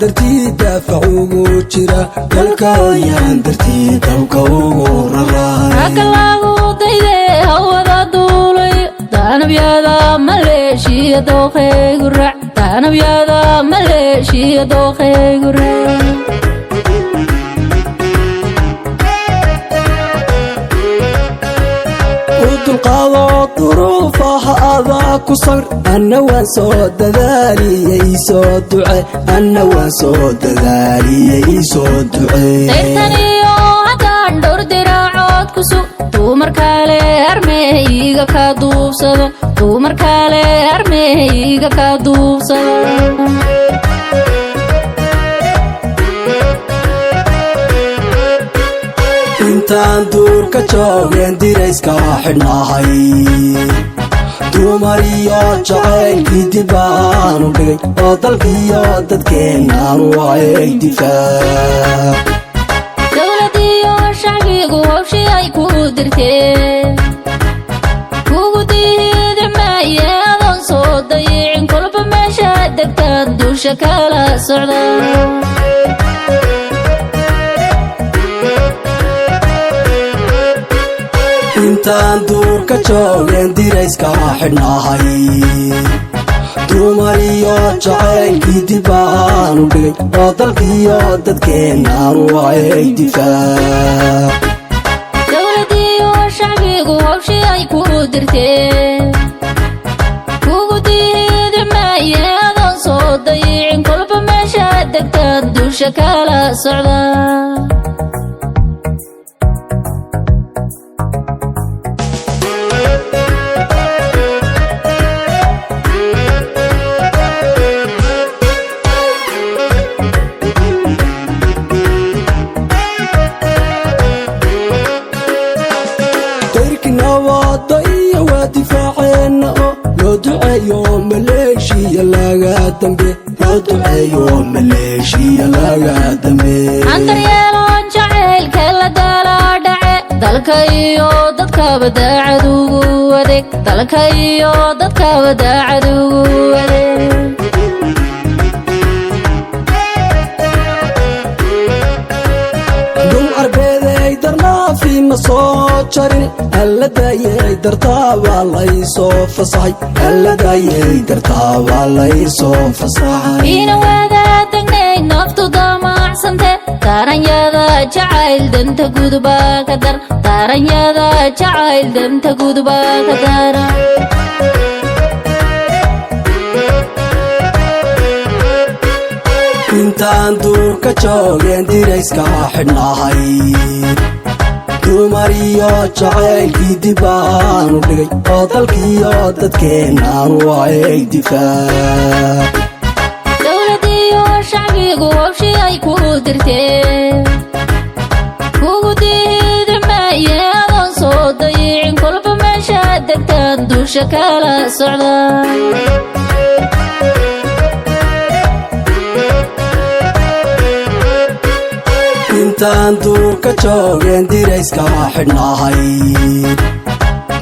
درتي دافعوه جرا دلكايان درتي دلكاوه رراي عقلاغو دايدي هودا دولي دانبيادا ماليشيا دوخي قرع دانبيادا ماليشيا دوخي قرع القضاء ظروفها هذا كسر أنا وسود ذالي يسود دعاء أنا وسود ذالي يسود دعاء تيرتني هدان دور دراعود كسو تومر كالي أرميغا كادوب سبا تومر كالي أرميغا كادوب سبا intaan duurka joogeen dirayska xidhnahay dumariyo jacaylkii dib aanu dhigay oo dalkiyo dadkeennaanu waayay difaac dowladiyo shacbigu hawshii ay ku dirteen kugu diidi maaye adoon soo dayicin kolba meesha degtaan dusha kala socda intaan duurka joogeen dirayska xidhnahay dumariyo jacaylkii dib aanu dhigay oo dalkiyo dadkeennaanu waayay difaac dowladiyo shacbigu hawshii ay ku dirteen kugu diidi maaye adoon soo dayicin kolba meesha degtaan dusha kala socda يوم مليشيا لاغا دمبي ودعي يوم مليشيا لاغا دمبي عندر يالون جعيل كلا دالا دعي دالكايو دادكا بدا عدوغو وديك دالكايو دادكا بدا عدوغو وديك دول عربيدي درنا في مصوت شارين ألا دايي درتا والله صوف صحي ألا دايي درتا والله صوف صحي إينا وادا تغني نفتو دامع سنتي تاران يادا جعيل دنتا قدبا كدر تاران يادا جعيل دنتا قدبا كدر intaan duurka joogeen dirayska xidhnahay dumariyo jacaylkii dib aanu dhigay oo dalkiyo dadkeennaanu waayay difaac dowladiyo shacbigu hawshii ay ku dirteen kugu diidi maaye adoon soo dayicin kolba meesha degtaan dusha kala socda intaan duurka joogeen dirayska xidhnahay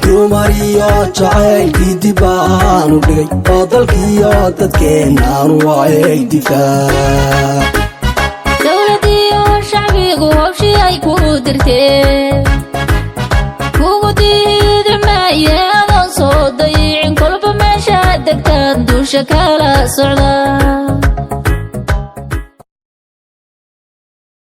dumariyo jacaylkii dib aanu dhigay oo dalkiyo dadkeennaanu waayay difaac dowladiyo shacbigu hawshii ay ku dirteen kugu diidi maaye adoon soo dayicin kolba meesha degtaan dusha kala socda